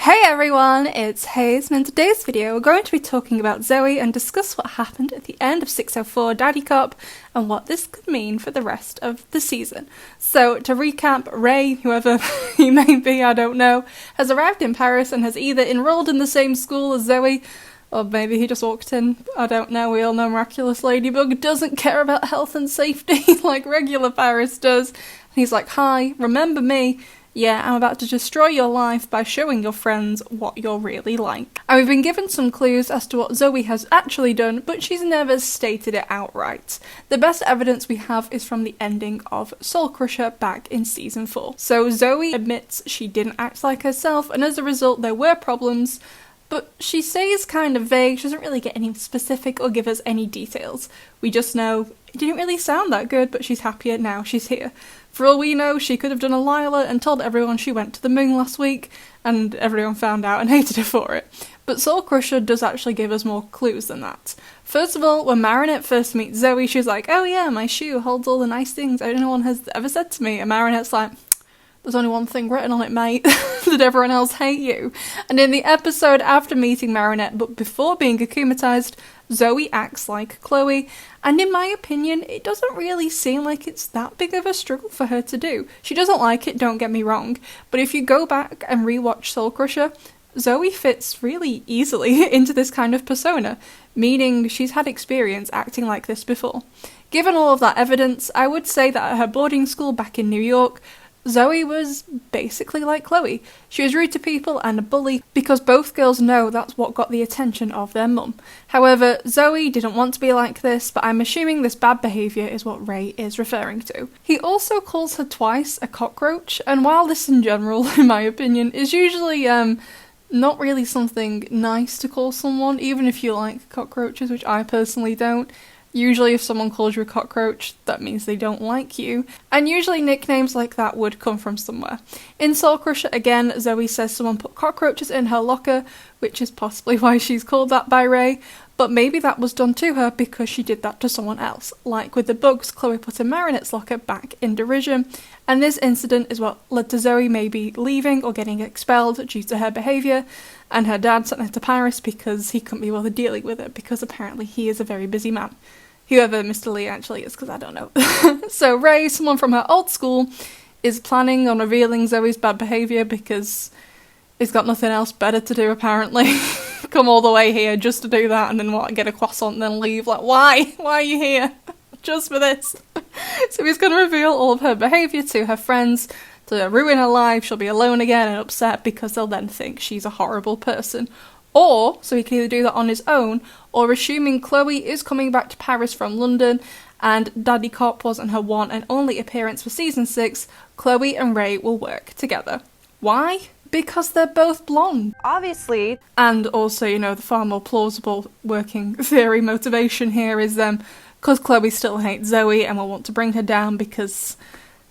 Hey everyone, it's Hayes, and in today's video we're going to be talking about Zoe and discuss what happened at the end of 604 Daddy Cop and what this could mean for the rest of the season. So to recap, Ray, whoever he may be, I don't know, has arrived in Paris and has either enrolled in the same school as Zoe, or maybe he just walked in, I don't know. We all know Miraculous Ladybug doesn't care about health and safety like regular Paris does. And he's like, hi, remember me? Yeah, I'm about to destroy your life by showing your friends what you're really like. And we've been given some clues as to what Zoe has actually done, but she's never stated it outright. The best evidence we have is from the ending of Soul Crusher back in season 4. So Zoe admits she didn't act like herself, and as a result there were problems, but she stays kind of vague. She doesn't really get any specific or give us any details. We just know it didn't really sound that good, but she's happier now she's here. For all we know, she could have done a Lila and told everyone she went to the moon last week, and everyone found out and hated her for it. But Soul Crusher does actually give us more clues than that. First of all, when Marinette first meets Zoe, she's like, oh yeah, my shoe holds all the nice things anyone has ever said to me. And Marinette's like, there's only one thing written on it, mate. Did everyone else hate you? And in the episode after meeting Marinette, but before being akumatized, Zoe acts like Chloe, and in my opinion, it doesn't really seem like it's that big of a struggle for her to do. She doesn't like it, don't get me wrong, but if you go back and rewatch Soul Crusher, Zoe fits really easily into this kind of persona, meaning she's had experience acting like this before. Given all of that evidence, I would say that at her boarding school back in New York, Zoe was basically like Chloe. She was rude to people and a bully because both girls know that's what got the attention of their mum. However, Zoe didn't want to be like this, but I'm assuming this bad behaviour is what Ray is referring to. He also calls her twice a cockroach, and while this in general, in my opinion, is usually not really something nice to call someone, even if you like cockroaches, which I personally don't. Usually if someone calls you a cockroach, that means they don't like you, and usually nicknames like that would come from somewhere. In Soul Crusher again, Zoe says someone put cockroaches in her locker, which is possibly why she's called that by Ray, but maybe that was done to her because she did that to someone else, like with the bugs Chloe put in Marinette's locker back in derision, and this incident is what led to Zoe maybe leaving or getting expelled due to her behaviour, and her dad sent her to Paris because he couldn't be bothered dealing with it, because apparently he is a very busy man. Whoever Mr. Lee actually is, because I don't know. So Ray, someone from her old school, is planning on revealing Zoe's bad behaviour because he's got nothing else better to do apparently. Come all the way here just to do that and then what, get a croissant and then leave? Like, why? Why are you here? Just for this? So he's going to reveal all of her behaviour to her friends, to ruin her life. She'll be alone again and upset because they'll then think she's a horrible person. Or, so he can either do that on his own, or assuming Chloe is coming back to Paris from London, and Daddy Cop wasn't her one and only appearance for season 6, Chloe and Ray will work together. Why? Because they're both blonde. Obviously. And also, you know, the far more plausible working theory motivation here is because Chloe still hates Zoe and will want to bring her down because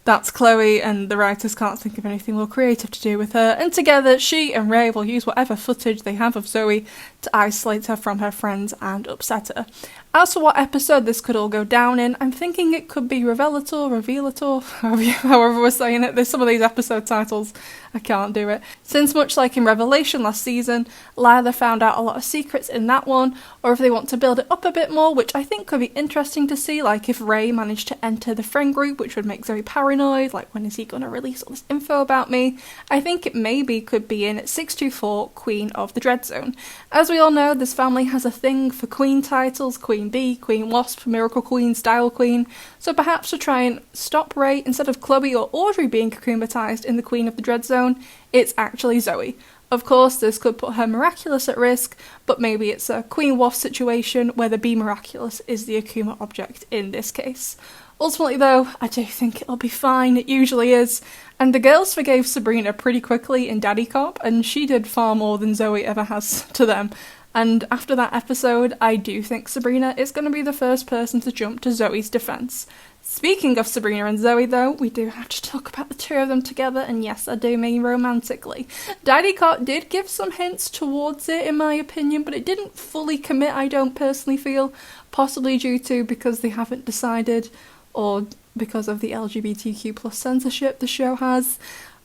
that's Chloe, and the writers can't think of anything more creative to do with her, and together she and Ray will use whatever footage they have of Zoe to isolate her from her friends and upset her. As for what episode this could all go down in, I'm thinking it could be Revelator, however we're saying it. There's some of these episode titles, I can't do it. Since much like in Revelation last season, Lila found out a lot of secrets in that one, or if they want to build it up a bit more, which I think could be interesting to see, like if Ray managed to enter the friend group, which would make Zoe paranoid, like when is he going to release all this info about me? I think it maybe could be in 624 Queen of the Dread Zone. As we all know, this family has a thing for queen titles, Queen Bee, Queen Wasp, Miracle Queen, Style Queen, so perhaps to try and stop Ray, instead of Chloe or Audrey being akumatized in the Queen of the Dread Zone, it's actually Zoe. Of course, this could put her Miraculous at risk, but maybe it's a Queen Wasp situation where the Bee Miraculous is the Akuma object in this case. Ultimately though, I do think it'll be fine, it usually is, and the girls forgave Sabrina pretty quickly in Daddy Cop, and she did far more than Zoe ever has to them. And after that episode, I do think Sabrina is going to be the first person to jump to Zoe's defence. Speaking of Sabrina and Zoe though, we do have to talk about the two of them together, and yes, I do mean romantically. Daddy Cop did give some hints towards it in my opinion, but it didn't fully commit, I don't personally feel, possibly due to because they haven't decided, or because of the LGBTQ plus censorship the show has.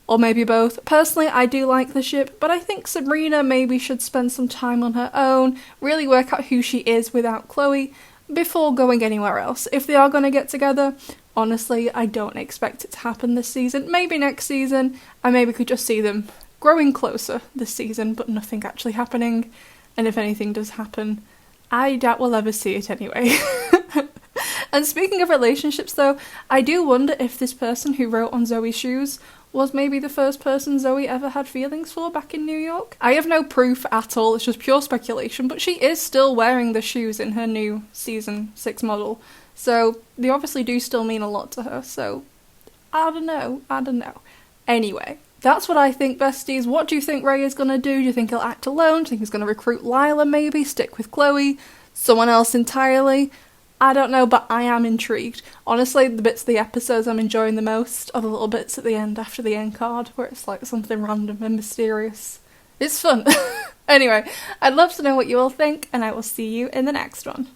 or maybe both. Personally, I do like the ship, but I think Sabrina maybe should spend some time on her own, really work out who she is without Chloe, before going anywhere else. If they are going to get together, honestly, I don't expect it to happen this season. Maybe next season, I maybe could just see them growing closer this season, but nothing actually happening. And if anything does happen, I doubt we'll ever see it anyway. And speaking of relationships though, I do wonder if this person who wrote on Zoe's shoes was maybe the first person Zoe ever had feelings for back in New York. I have no proof at all, it's just pure speculation, but she is still wearing the shoes in her new season 6 model. So they obviously do still mean a lot to her, so I don't know. Anyway, that's what I think, besties. What do you think Ray is going to do? Do you think he'll act alone? Do you think he's going to recruit Lila maybe? Stick with Chloe? Someone else entirely? I don't know, but I am intrigued. Honestly, the bits of the episodes I'm enjoying the most are the little bits at the end after the end card, where it's like something random and mysterious. It's fun. Anyway, I'd love to know what you all think, and I will see you in the next one.